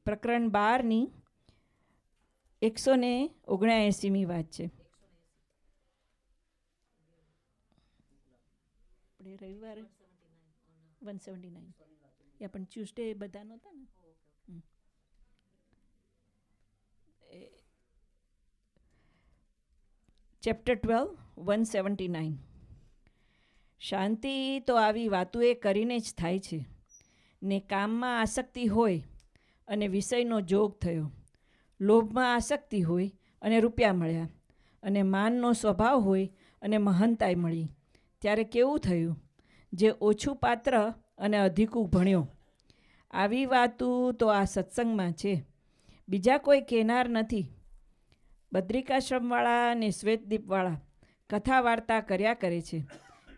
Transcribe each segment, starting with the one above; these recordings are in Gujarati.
પ્રકરણ 12ની 179મી વાત છે. આપણે રવિવારે 179 પણ ટ્યુઝડે બધા નહોતા ને. ચેપ્ટર 12 179. શાંતિ તો આવી વાતુએ કરીને જ થાય છે ને કામમાં આસક્તિ હોય અને વિષયનો જોગ થયો, લોભમાં આસક્તિ હોય અને રૂપિયા મળ્યા, અને માનનો સ્વભાવ હોય અને મહાનતાઈ મળી, ત્યારે કેવું થયું? જે ઓછું પાત્ર અને અધિકું ભણ્યો. આવી વાતું તો આ સત્સંગમાં છે, બીજા કોઈ કહેનાર નથી. બદ્રિકાશ્રમવાળા અને શ્વેતદીપવાળા કથા વાર્તા કર્યા કરે છે,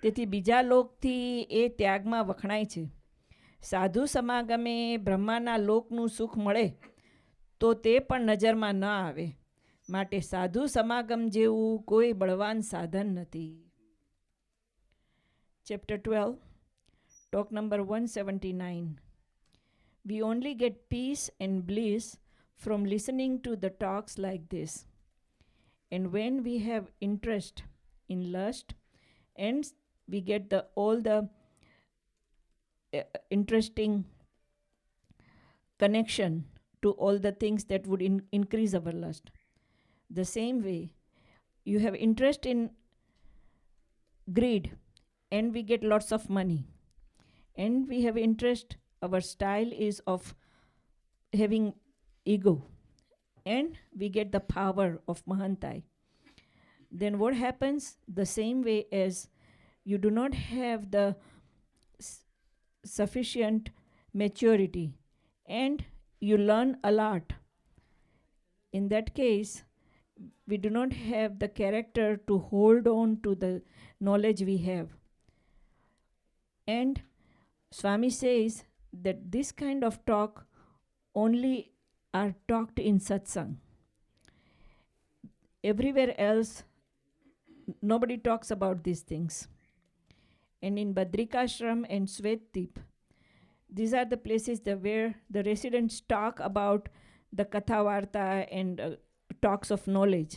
તેથી બીજા લોકથી એ ત્યાગમાં વખણાય છે. સાધુ સમાગમે બ્રહ્માના લોકનું સુખ મળે તો તે પણ નજરમાં ન આવે, માટે સાધુ સમાગમ જેવું કોઈ બળવાન સાધન નથી. Chapter 12, talk number 179. We only get peace and bliss from listening to the talks like this. And when we have interest in lust, and we get all the interesting connection to all the things that would increase our lust. The same way, you have interest in greed, and we get lots of money. And we have interest, our style is of having ego, and we get the power of Mahantai. Then what happens? The same way as you do not have the sufficient maturity and you learn a lot. In that case, we do not have the character to hold on to the knowledge we have. And Swami says that this kind of talk only are talked in satsang. Everywhere else, nobody talks about these things. And in Badrikashram and Svetdip, these are the places where the residents talk about the Katha Varta and talks of knowledge.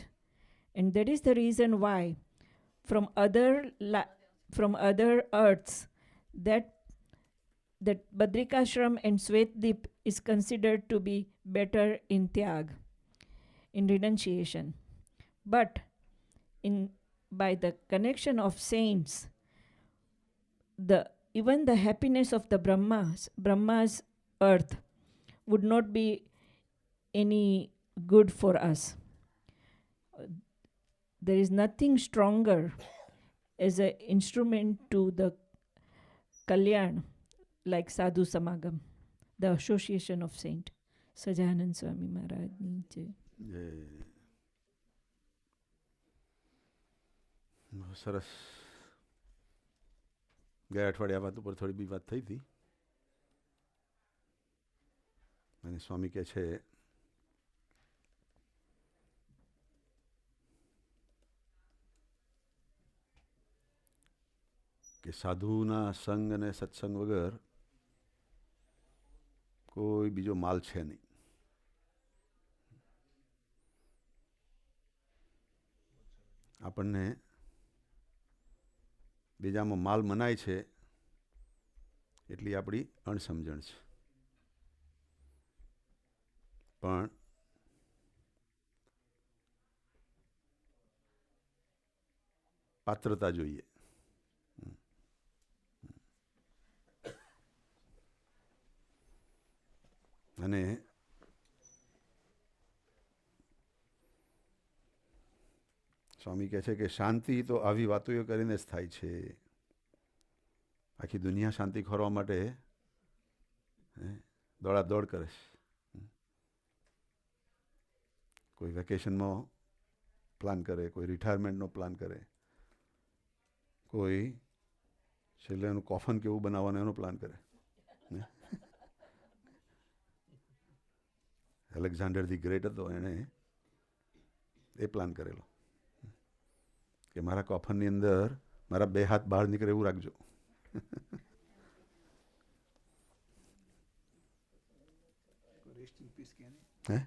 And that is the reason why from other earths that Badrikashram and Svetdip is considered to be better in Tyag, in renunciation. But by the connection of saints, even the happiness of the Brahma's earth would not be any good for us. There is nothing stronger as an instrument to the Kalyan like Sadhu Samagam, the association of saint. Sajahanand Swami Maharaj ni jai. સરસ. ગયા અઠવાડિયા વાત ઉપર થોડી બી વાત થઈ હતી, અને સ્વામી કહે છે કે સાધુના સંગ અને સત્સંગ વગર કોઈ બીજો માલ છે નહીં. આપણને બીજામાં માલ મનાય છે એટલી આપણી અણસમજણ છે. પણ પાત્રતા જોઈએ. અને સ્વામી કહે છે કે શાંતિ તો આવી વાતો કરીને જ થાય છે. આખી દુનિયા શાંતિ ખોરવા માટે દોડાદોડ કરે છે. કોઈ વેકેશનમાં પ્લાન કરે, કોઈ રિટાયરમેન્ટનો પ્લાન કરે, કોઈ છેલ્લે એનું કોફન કેવું બનાવવાનું એનો પ્લાન કરે. એલેક્ઝાન્ડર ધી ગ્રેટ હતો, એણે એ પ્લાન કરેલો કે મારા કોફનની અંદર મારા 2 હાથ બહાર નીકળે એવું રાખજો. હે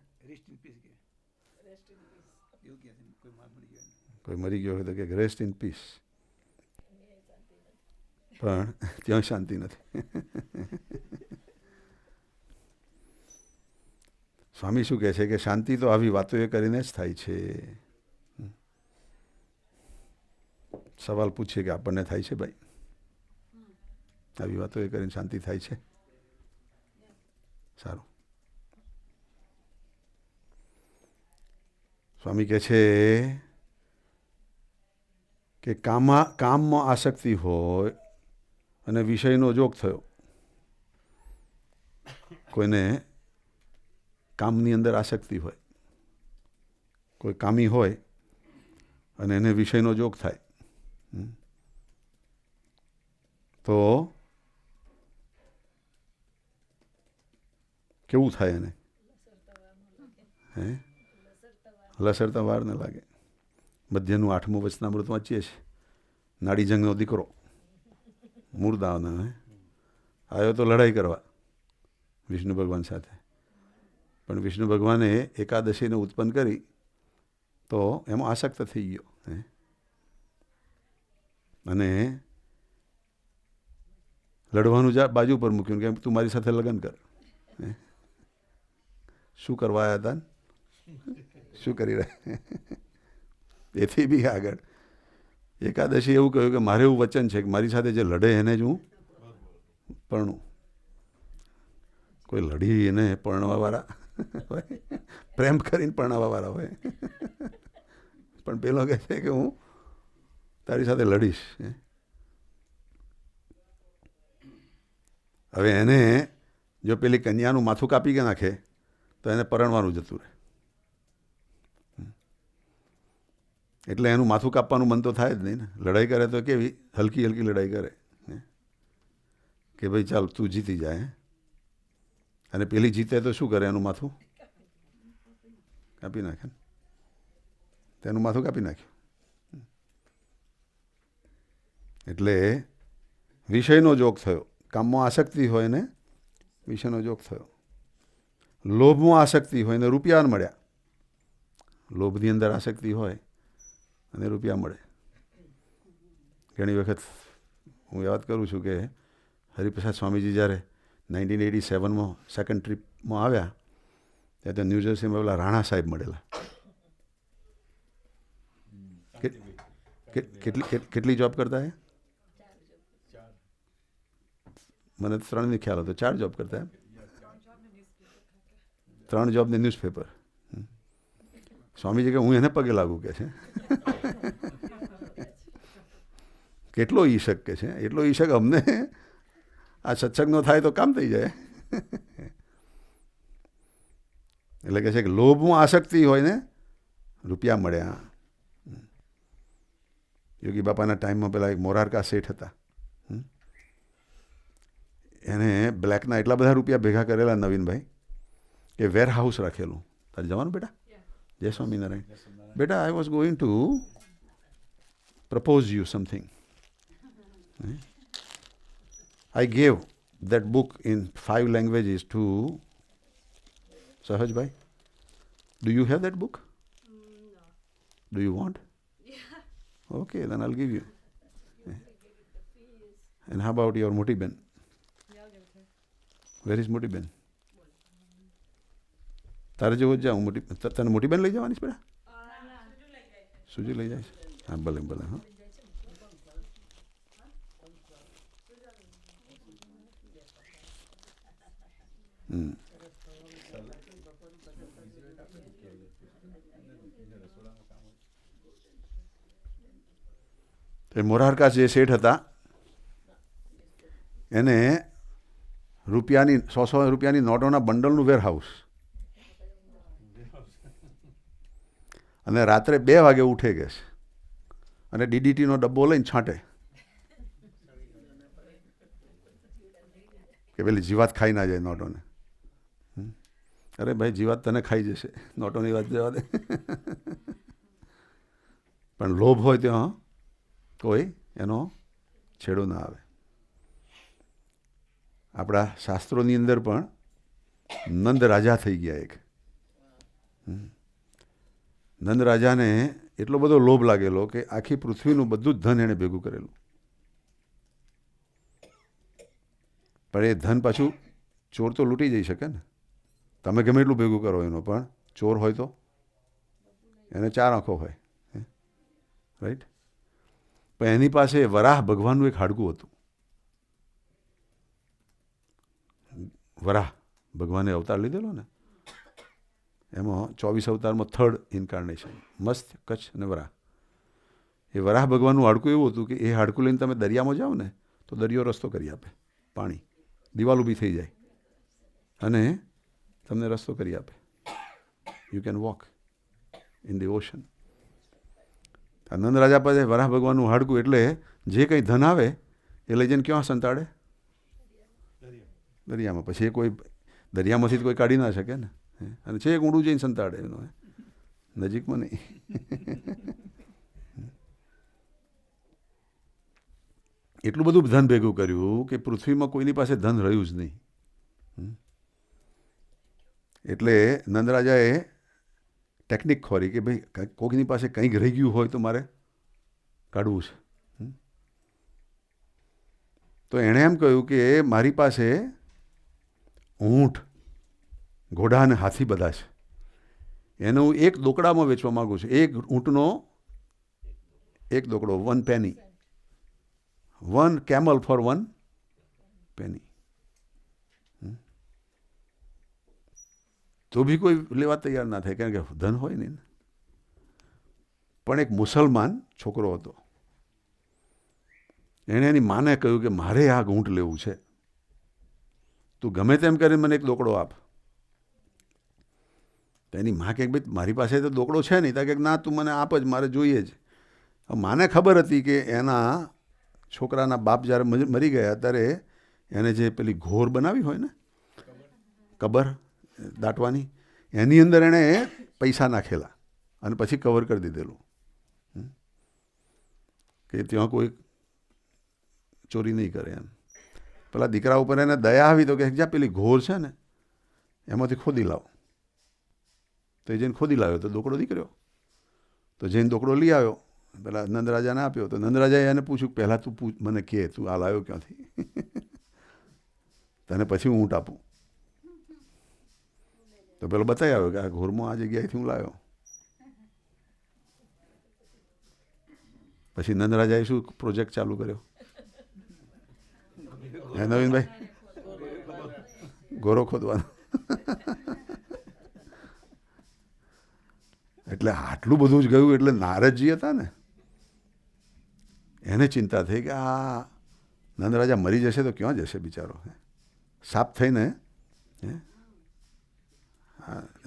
કોઈ મરી ગયો હોય તો કે રેસ્ટ ઇન પીસ, પણ ત્યાં શાંતિ નથી. સ્વામી શું કહે છે કે શાંતિ તો આવી વાતો એ કરીને જ થાય છે. સવાલ પૂછીએ કે આપણને થાય છે ભાઈ? આવી વાતો એ કરીને શાંતિ થાય છે? સારું. સ્વામી કહે છે કે કામમાં આસક્તિ હોય અને વિષયનો જોગ થયો. કોઈને કામની અંદર આસક્તિ હોય, કોઈ કામી હોય અને એને વિષયનો જોગ થાય તો કેવું થાય એને? હે? લસરતા વાર ન લાગે. મધ્યનું 8મું વચનામૃત વાંચીએ છીએ. નાડીજંગનો દીકરો મૂળદાવનો આવ્યો તો લડાઈ કરવા વિષ્ણુ ભગવાન સાથે, પણ વિષ્ણુ ભગવાને એકાદશીને ઉત્પન્ન કરી તો એમાં આસક્ત થઈ ગયો અને લડવાનું બાજુ પર મૂક્યું કે તું મારી સાથે લગ્ન કર. શું કરવા આવ્યા હતા? શું કરી રહ્યા? એથી બી આગળ એકાદશી એવું કહ્યું કે મારે એવું વચન છે કે મારી સાથે જે લડે એને જ હું પરણું. કોઈ લડી એને પરણવાવાળા હોય, પ્રેમ કરીને પરણવાવાળા હોય, પણ પેલો કહે છે કે હું તારી સાથે લડીશ. હવે એને જો પેલી કન્યાનું માથું કાપી નાખે તો એને પરણવાનું જતું રહે. એટલે એનું માથું કાપવાનું મન તો થાય જ નહીં ને. લડાઈ કરે તો કેવી હલકી હલકી લડાઈ કરે કે ભાઈ ચાલ તું જીતી જાય, અને પેલી જીતે તો શું કરે? એનું માથું કાપી નાખે. તેનું માથું કાપી નાખ્યું. એટલે વિષયનો જોગ થયો. કામમાં આસક્તિ હોય ને વિષયનો જોગ થયો. લોભમાં આસક્તિ હોય ને રૂપિયા મળ્યા. લોભની અંદર આસક્તિ હોય અને રૂપિયા મળે. ઘણી વખત હું યાદ કરું છું કે હરિપ્રસાદ સ્વામીજી જ્યારે 1987માં સેકન્ડ ટ્રીપમાં આવ્યા ત્યારે ન્યૂ જર્સીમાં પેલા રાણા સાહેબ મળેલા. કેટલી જોબ કરતા હે? મને 3ની ખ્યાલ હતો. 4 જોબ કરતા એમ? 3 જોબ ને ન્યૂઝપેપર. સ્વામીજી કે હું એને પગે લાગુ કે છે. કેટલો ઈશક કે છે, એટલો ઈશક અમને આ સત્સંગનો થાય તો કામ થઈ જાય. એટલે કહે છે કે લોભમાં આસક્તિ હોય ને રૂપિયા મળ્યા. યોગી બાપાના ટાઈમમાં પેલા એક મોરારકા શેઠ હતા. એને બ્લેકના એટલા બધા રૂપિયા ભેગા કરેલા નવીનભાઈ કે વેર હાઉસ રાખેલું. તારે જવાનું બેટા? જય સ્વામિનારાયણ. બેટા I was going to propose you something. I gave that book in 5 languages to Sahajbhai. Do you have that book? No. Do you want? Yeah. Okay, then I'll give you. You can give it the fees. And how about your Moti Ben? Yeah, I'll give it to her. Where is Moti Ben? તારે જેવો જ જાઉં. તને મોટી બેન લઈ જવાની છે બેટા? સુજી લઈ જાય છે? હા ભલે ભલે. હા મોરારકા જે શેઠ હતા એને રૂપિયાની 100 રૂપિયાની નોટોના બંડલનું વેર હાઉસ, અને રાત્રે 2 વાગે ઉઠે કે છે અને ડીડીટીનો ડબ્બો લઈને છાંટે કે પેલી જીવાત ખાઈ ના જાય નોટોને. અરે ભાઈ જીવાત તને ખાઈ જશે, નોટોની વાત જવા દે. પણ લોભ હોય ત્યાં કોઈ એનો છેડો ના આવે. આપણા શાસ્ત્રોની અંદર પણ નંદ રાજા થઈ ગયા એક. નંદ રાજાને એટલો બધો લોભ લાગેલો કે આખી પૃથ્વીનું બધું જ ધન એણે ભેગું કરેલું. પણ એ ધન પાછું ચોર તો લૂંટી જઈ શકે ને. તમે ગમે એટલું ભેગું કરો એનો, પણ ચોર હોય તો એને 4 આંખો હોય, રાઈટ. પણ એની પાસે વરાહ ભગવાનનું એક હાડકું હતું. વરાહ ભગવાને અવતાર લીધેલો ને, એમાં 24 અવતારમાં 3rd ઇન્કાર્નેશન મત્સ્ય, કચ્છ અને વરાહ. એ વરાહ ભગવાનનું હાડકું એવું હતું કે એ હાડકું લઈને તમે દરિયામાં જાઓ ને તો દરિયો રસ્તો કરી આપે, પાણી દિવાલ ઊભી થઈ જાય અને તમને રસ્તો કરી આપે. You can walk in the ocean. Nand રાજા પાસે વરાહ ભગવાનનું હાડકું, એટલે જે કંઈ ધન આવે એ લઈ જઈને ક્યાં સંતાડે? દરિયામાં. પછી એ કોઈ દરિયામાંથી કોઈ કાઢી ના શકે ને, અને છે એક ઊંડું જઈને સંતાડે એનો, નજીકમાં નહીં. એટલું બધું ધન ભેગું કર્યું કે પૃથ્વીમાં કોઈની પાસે ધન રહ્યું જ નહીં. એટલે નંદરાજાએ ટેકનિક ખોરી કે ભાઈ કોઈની પાસે કંઈક રહી ગયું હોય તો મારે કાઢવું છે. તો એણે એમ કહ્યું કે મારી પાસે ઊંટ, ઘોડા અને હાથી બધા છે, એને હું એક દોકડામાં વેચવા માગું છું. એક ઊંટનો એક દોકડો, 1 penny, 1 camel for 1 penny. તો બી કોઈ લેવા તૈયાર ના થાય, કારણ કે ધન હોય નહીં. પણ એક મુસલમાન છોકરો હતો, એણે એની માને કહ્યું કે મારે આ ઊંટ લેવું છે, તું ગમે તેમ કરીને મને એક દોકડો આપ. તો એની માં કહે ભાઈ મારી પાસે તો દોકડો છે નહીં. ત્યાં કે ના, તું મને આપ જ, મારે જોઈએ જ. માને ખબર હતી કે એના છોકરાના બાપ જ્યારે મરી ગયા ત્યારે એને જે પેલી ઘોર બનાવી હોય ને, કબર દાટવાની, એની અંદર એણે પૈસા નાખેલા અને પછી કવર કરી દીધેલું કે ત્યાં કોઈ ચોરી નહીં કરે એમ. પેલા દીકરા ઉપર એને દયા આવી તો કે જ્યાં પેલી ઘોર છે ને એમાંથી ખોદી લાવો. તો એ જઈને ખોદી લાવ્યો તો દોકડો નીકળ્યો. તો જઈને દોકડો લઈ આવ્યો, પેલા નંદરાજાને આપ્યો. તો નંદરાજાએ એને પૂછ્યું પહેલાં તું મને કહે તું આ લાવ્યો ક્યાંથી, તને પછી હું ઊંટ આપું. તો પેલો બતાવી આવ્યો કે આ ઘોરમાં આ જગ્યાએથી હું લાવ્યો. પછી નંદરાજાએ શું પ્રોજેક્ટ ચાલુ કર્યો? હે નવીનભાઈ? ઘોરો ખોદવાનો. એટલે આટલું બધું જ ગયું. એટલે નારદજી હતા ને, એને ચિંતા થઈ કે આ નંદરાજા મરી જશે તો ક્યાં જશે બિચારો, સાપ થઈને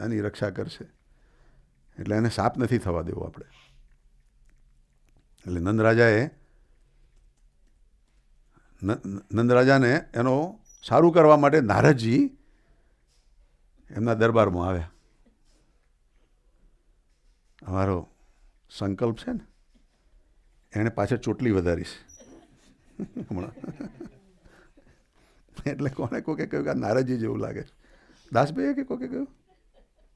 આની રક્ષા કરશે. એટલે એને સાપ નથી થવા દેવો આપણે. એટલે નંદરાજાને એનો સારું કરવા માટે નારદજી એમના દરબારમાં આવ્યા. અમારો સંકલ્પ છે ને, એણે પાછળ ચોટલી વધારીશ હમણાં. એટલે કોને કોકે કહ્યું કે આ નારદજી જેવું લાગે છે. દાસભાઈએ કે કોકે કહ્યું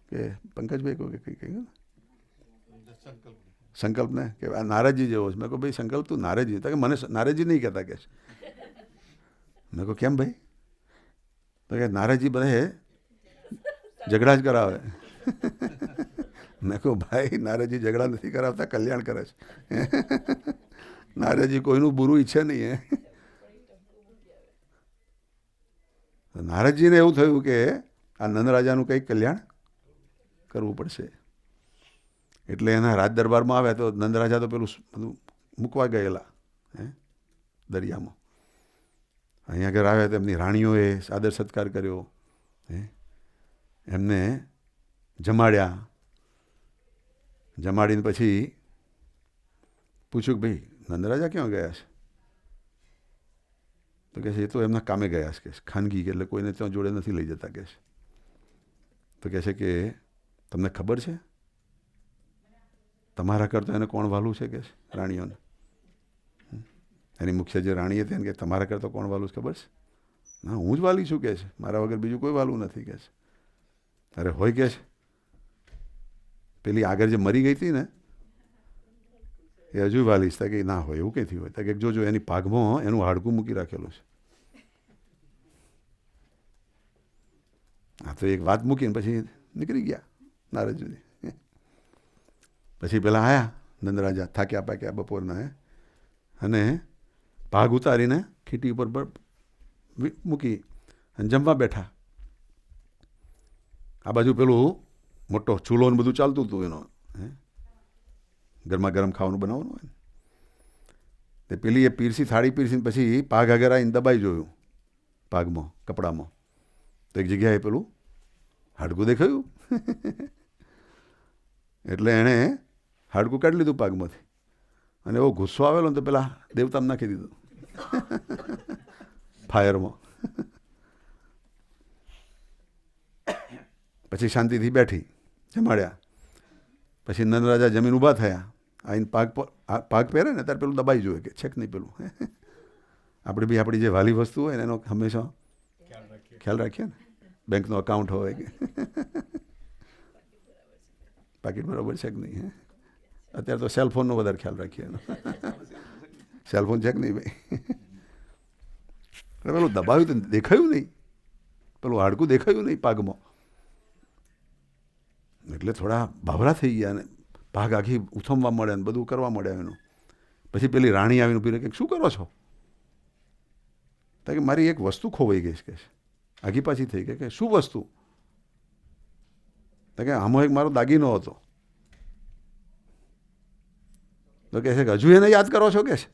કે પંકજભાઈ કોકે કંઈ કહ્યું સંકલ્પને કે આ નારદજી જેવો છે. મેં કહું ભાઈ સંકલ્પ તું નારદજી, તો કે મને નારદજી નહીં કહેતા કે. મેં કહું કેમ ભાઈ? તો કે નારદજી બધા ઝઘડા જ કરાવે. મેં કહું ભાઈ નારદજી ઝઘડા નથી કરાવતા, કલ્યાણ કરે છે. નારદજી કોઈનું બુરું ઈચ્છે નહીં. નારદજીને એવું થયું કે આ નંદરાજાનું કંઈક કલ્યાણ કરવું પડશે. એટલે એના રાજ દરબારમાં આવ્યા તો નંદરાજા તો પેલું બધું મૂકવા ગયેલા દરિયામાં. અહીંયા આગળ આવ્યા તો એમની રાણીઓએ સાદર સત્કાર કર્યો, એમને જમાડ્યા. જમાડીને પછી પૂછ્યું કે ભાઈ નંદરાજા ક્યાં ગયા છે? તો કહે છે એ તો એમના કામે ગયા છે, કે ખાનગી, એટલે કોઈને ત્યાં જોડે નથી લઈ જતા કે છે. તો કહે છે કે તમને ખબર છે તમારા કરતાં એને કોણ વાલું છે કે છે? રાણીઓને. એની મુખ્ય જે રાણી હતી એને કે તમારા કરતાં કોણ વાલું છે ખબર છે? ના, હું જ વાલી છું કે છે, મારા વગર બીજું કોઈ વાલું નથી કે છે. અરે હોય કે છે, પેલી આગળ જે મરી ગઈ હતી ને એ હજુ વાલી છે કે ના હોય, એવું કંઈથી હોય? કે જોજો એની પાઘમાં એનું હાડકું મૂકી રાખેલું છે. હા, તો એક વાત મૂકીને પછી નીકળી ગયા નારદજી. પછી પેલા આયા નંદરાજા થાક્યા પાક્યા બપોરના, અને ભાગ ઉતારીને ખીટી ઉપર મૂકી અને જમવા બેઠા. આ બાજુ પેલું મોટો ચૂલો ને બધું ચાલતું હતું એનો, ગરમા ગરમ ખાવાનું બનાવવાનું હોય ને. તે પેલી એ પીરસી થાળી પીરસીને પછી પાઘ આગળ આવીને દબાઈ જોયું પાઘમાં કપડામાં, તો એક જગ્યાએ પેલું હાડકું દેખાયું. એટલે એણે હાડકું કાઢી લીધું પાઘમાંથી, અને એવો ગુસ્સો આવેલો ને તો પેલા દેવતામાં નાખી દીધું ફાયરમાં. પછી શાંતિથી બેઠી જમાડ્યા. પછી નંદરાજા જમીન ઊભા થયા, આવીને પાઘ પહેરે ને ત્યારે પેલું દબાઈ જોઈએ કે છે કે નહીં પેલું. આપણે બી આપણી જે વાલી વસ્તુ હોય ને એનો હંમેશા ખ્યાલ રાખીએ ને. બેંકનો અકાઉન્ટ હોય કે પાકીટ બરાબર છે કે નહીં. અત્યારે તો સેલફોનનો વધારે ખ્યાલ રાખીએ એનો. સેલફોન છે કે નહીં ભાઈ. પેલું દબાવ્યું તો દેખાયું નહીં, પેલું હાડકું દેખાયું નહીં પાઘમાં. એટલે થોડા ભાવરા થઈ ગયા ને ભાગ આખી ઉથમવા મળે ને બધું કરવા મળે એનું. પછી પેલી રાણી આવીને ઊભી રહી કે શું કરો છો? કે મારી એક વસ્તુ ખોવાઈ ગઈ છે કે આગી પાછી થઈ ગઈ. કે શું વસ્તુ? તો કે આમાં એક મારો દાગીનો હતો. તો કહે છે કે હજુ એને યાદ કરો છો કે છે?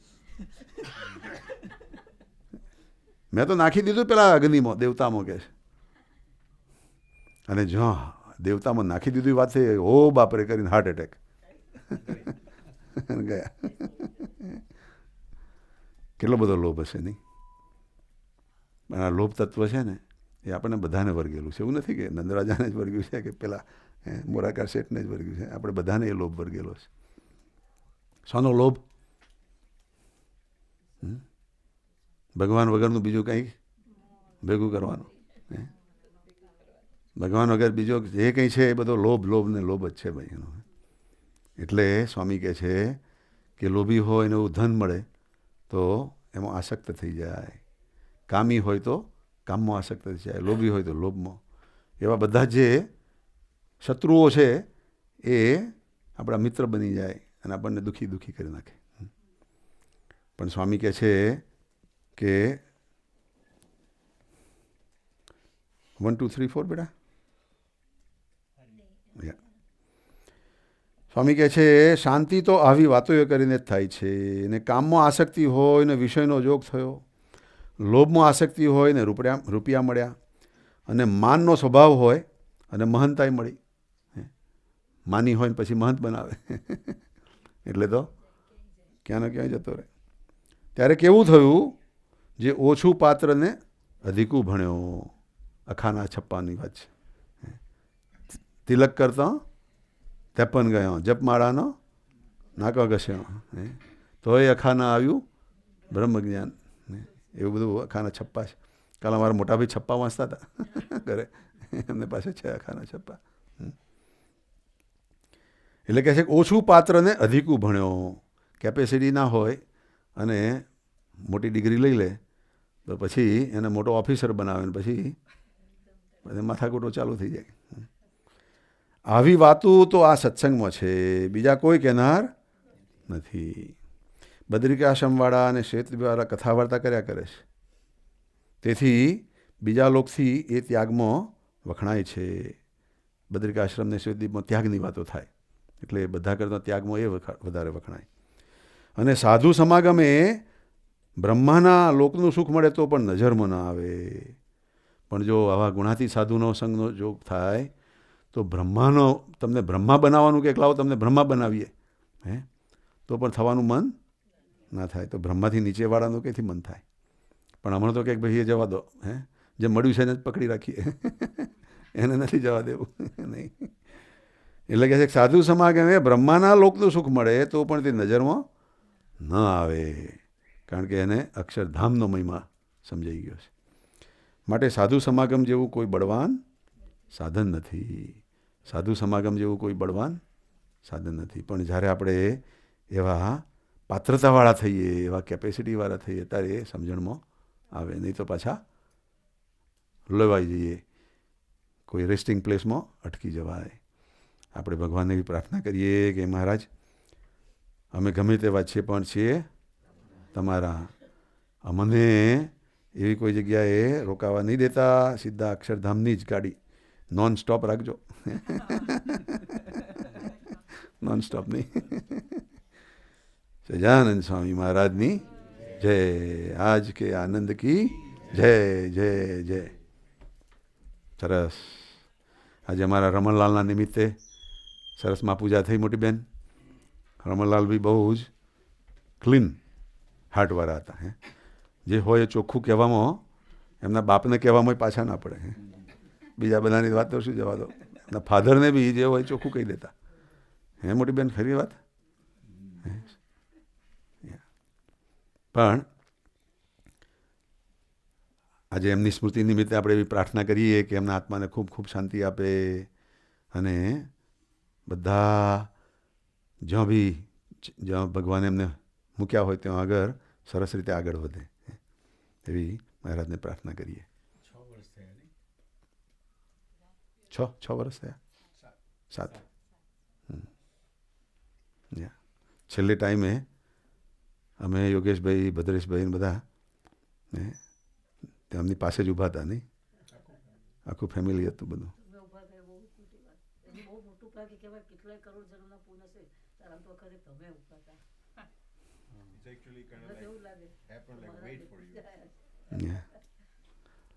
મેં તો નાખી દીધું પેલા અગ્નિમાં દેવતામાં કે છે. અને જો દેવતામાં નાખી દીધું વાત થઈ, ઓ બાપરે કરીને હાર્ટ એટેક ગયા. કેટલો બધો લોભ હશે નહીં? પણ આ લોભ તત્વ છે ને એ આપણને બધાને વર્ગેલું છે. એવું નથી કે નંદરાજાને જ વર્ગ્યું છે કે પેલા મોરાકાર શેઠને જ વર્ગ્યું છે. આપણે બધાને એ લોભ વર્ગેલો છે. શાનો લોભ? ભગવાન વગરનું બીજું કંઈ ભેગું કરવાનું. ભગવાન વગર બીજો જે કંઈ છે એ બધો લોભ ને લોભ જ છે ભાઈ એનો. એટલે સ્વામી કહે છે કે લોભી હોય ને એવું ધન મળે તો એમાં આસક્ત થઈ જાય. કામી હોય તો કામમાં આસક્ત થઈ જાય, લોભી હોય તો લોભમાં. એવા બધા જે શત્રુઓ છે એ આપણા મિત્ર બની જાય અને આપણને દુઃખી કરી નાખે. પણ સ્વામી કહે છે કે 1 2 3 4 બેટા. સ્વામી કહે છે શાંતિ તો આવી વાતો કરીને જ થાય છે. ને કામમાં આસક્તિ હોય ને વિષયનો જોગ થયો, લોભમાં આસક્તિ હોય ને રૂપિયા મળ્યા, અને માનનો સ્વભાવ હોય અને મહાનતાઈ મળી. માની હોય ને પછી મહંત બનાવે એટલે તો ક્યાં ને ક્યાંય જતો રહે. ત્યારે કેવું થયું? જે ઓછું પાત્રને અધિકું ભણ્યો. અખાના છપ્પાની વાત છે. તિલક કરતા 53 ગયો, જપમાળાનો નાકો ઘસ્યો, તોય અખાના આવ્યું બ્રહ્મ જ્ઞાન. એવું બધું અખાના છપ્પા છે. કાલ અમારા મોટા ભાઈ છપ્પા વાંચતા હતા ઘરે, એમને પાસે છે અખાના છપ્પા. એટલે કહે છે કે ઓછું પાત્રને અધિકું ભણ્યો. કેપેસિટી ના હોય અને મોટી ડિગ્રી લઈ લે તો પછી એને મોટો ઓફિસર બનાવે ને પછી માથાકૂટો ચાલુ થઈ જાય. આવી વાતો તો આ સત્સંગમાં છે, બીજા કોઈ કહેનાર નથી. બદ્રિકાશ્રમવાળા અને ક્ષેત્રવાળા કથા વાર્તા કર્યા કરે છે. તેથી બીજા લોકથી એ ત્યાગમાં વખણાય છે. બદ્રિકાશ્રમને ક્ષેત્રદીપમાં ત્યાગની વાતો થાય એટલે બધા કરતાં ત્યાગમાં એ વધારે વખણાય. અને સાધુ સમાગમે બ્રહ્માના લોકનું સુખ મળે તો પણ નજરમાં ના આવે. પણ જો આવા ગુણાતી સાધુનો સંગનો જોગ થાય તો બ્રહ્માનો, તમને બ્રહ્મા બનાવવાનું કે એકલાઓ તમને બ્રહ્મા બનાવીએ તો પણ થવાનું મન ના થાય. તો બ્રહ્માથી નીચેવાળાનું કંઈથી મન થાય? પણ હમણાં તો કંઈક ભાઈ એ જવા દો, જે મળ્યું છે એને જ પકડી રાખીએ, એને નથી જવા દેવું નહીં. એટલે કહે છે કે સાધુ સમાગમે બ્રહ્માના લોકનું સુખ મળે તો પણ તે નજરમાં ન આવે, કારણ કે એને અક્ષરધામનો મહિમા સમજાઈ ગયો છે. માટે સાધુ સમાગમ જેવું કોઈ બળવાન સાધન નથી. સાધુ સમાગમ જેવું કોઈ બળવાન સાધન નથી. પણ જ્યારે આપણે એવા પાત્રતાવાળા થઈએ, એવા કેપેસિટીવાળા થઈએ, ત્યારે એ સમજણમાં આવે. નહીં તો પાછા લેવાઈ જઈએ, કોઈ રેસ્ટિંગ પ્લેસમાં અટકી જવાય. આપણે ભગવાનને એવી પ્રાર્થના કરીએ કે મહારાજ, અમે ગમે તેવા છીએ પણ છીએ તમારા. અમને એવી કોઈ જગ્યાએ રોકાવા નહીં દેતા. સીધા અક્ષરધામની જ ગાડી નોન સ્ટોપ રાખજો. નોન સ્ટોપ નહીં. સજાનંદ સ્વામી મહારાજની જય. આજ કે આનંદ કી જય જય જય. સરસ. આજે અમારા રમણલાલના નિમિત્તે સરસ માં પૂજા થઈ. મોટી બેન રમણલાલ બી બહુ જ ક્લીન હાર્ટવાળા હતા. જે હોય એ ચોખ્ખું કહેવામાં, એમના બાપને કહેવામાં પાછા ના પડે. બીજા બધાની વાત તો શું જવા દો. એમના ફાધરને બી જે હોય ચોખ્ખું કહી દેતા. મોટી બેન ખરી વાત. પણ આજે એમની સ્મૃતિ નિમિત્તે આપણે એવી પ્રાર્થના કરીએ કે એમના આત્માને ખૂબ ખૂબ શાંતિ આપે અને બધા જ્યાં ભગવાને એમને મૂક્યા હોય ત્યાં આગળ સરસ રીતે આગળ વધે, એવી મહારાજને પ્રાર્થના કરીએ. 6 વર્ષ થયા. 7. છેલ્લે ટાઈમે અમે યોગેશભાઈ, ભદ્રેશભાઈ બધા તેમની પાસે જ ઊભા હતા. નહીં, આખું ફેમિલી હતું બધું.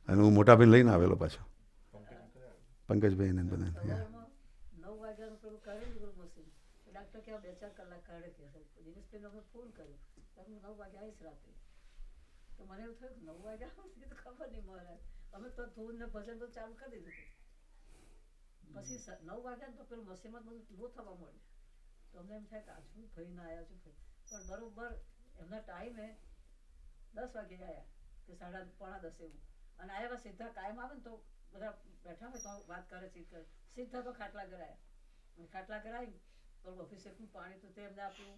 અને હું મોટા ભાઈ લઈને આવેલો પાછો, પંકજભાઈ ને બધા. 9 વાગ્યાનું પેલું કાઢેલું મશીન. ડાક્ટર કે 2-4 કલાક કાઢે કે દિનેશભાઈને અમે ફોન કર્યો, હું 9 વાગે આવીશ રાત્રે. તો મને એવું થયું 9 વાગ્યા આવશે તો ખબર નહીં મહારાજ. અમે તો ધૂન ને ભજન તો ચાલુ કરી દીધું. પછી 9 વાગ્યા તો પેલું મશીનમાં બધું લો થવા મળ્યું. તો અમને એમ થાય કે આ શું ભાઈ ના આવ્યા શું. પણ બરોબર એમના ટાઈમે 10 વાગે આવ્યા કે 9:45 એવું. અને આવ્યા સીધા કાયમ આવે ને તો બધા બેઠા હોય તો વાત કરે સીધા તો ખાટલા કરાયા. ખાટલા કરાવી તો અભિષેકનું પાણી તો તે એમને આપ્યું,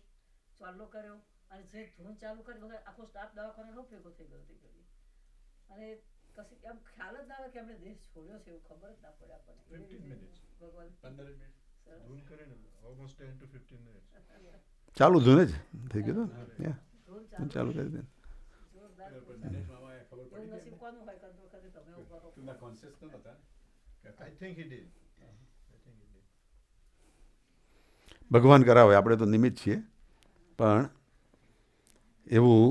ચાલો કર્યો અને જે ધૂન ચાલુ કરી બધા આખો સ્ટાફ દવાખાનાનો ભેગો થઈ ગયો હતી ઘડી. અને કશી એમ ખ્યાલ જ ના આવે કે એમણે દેશ છોડ્યો છે, એવું ખબર જ ના પડે આપણને. 15 minutes. ભગવાન 15 minutes. ધૂન કરીને almost 10 to 15 minutes. ચાલુ ધૂન જ થઈ ગયું. ધૂન ચાલુ કરી દે. જોરદાર પણ દિનેશ મામાએ ખબર એવું પડી ગઈ નસીબ કોનું હોય કંટ્રોલ કરે તમે ઉભા રહો. તું ના કોન્શિયસ તો નતા ને. I think he did. ભગવાન કરાવે, આપણે તો નિમિત્ત છીએ. પણ એવું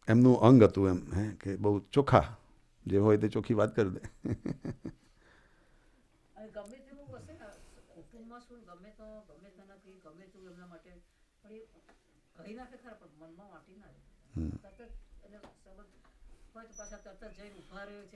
એમનું અંગ હતું એમ, કે બહુ ચોખ્ખા, જે હોય તે ચોખ્ખી વાત કરી દે. અને ગમે તેવું હશે ને કુટુંબમાં શું ગમે તો ગમે તેનાથી ગમે તેવું એમના માટે પણ એ કહી નાખે ખરા પણ મનમાં વાંટી ના રહે. તરત જ એટલે સંબંધ હોય તો પાછા તરત જ જઈને ઊભા રહે છે.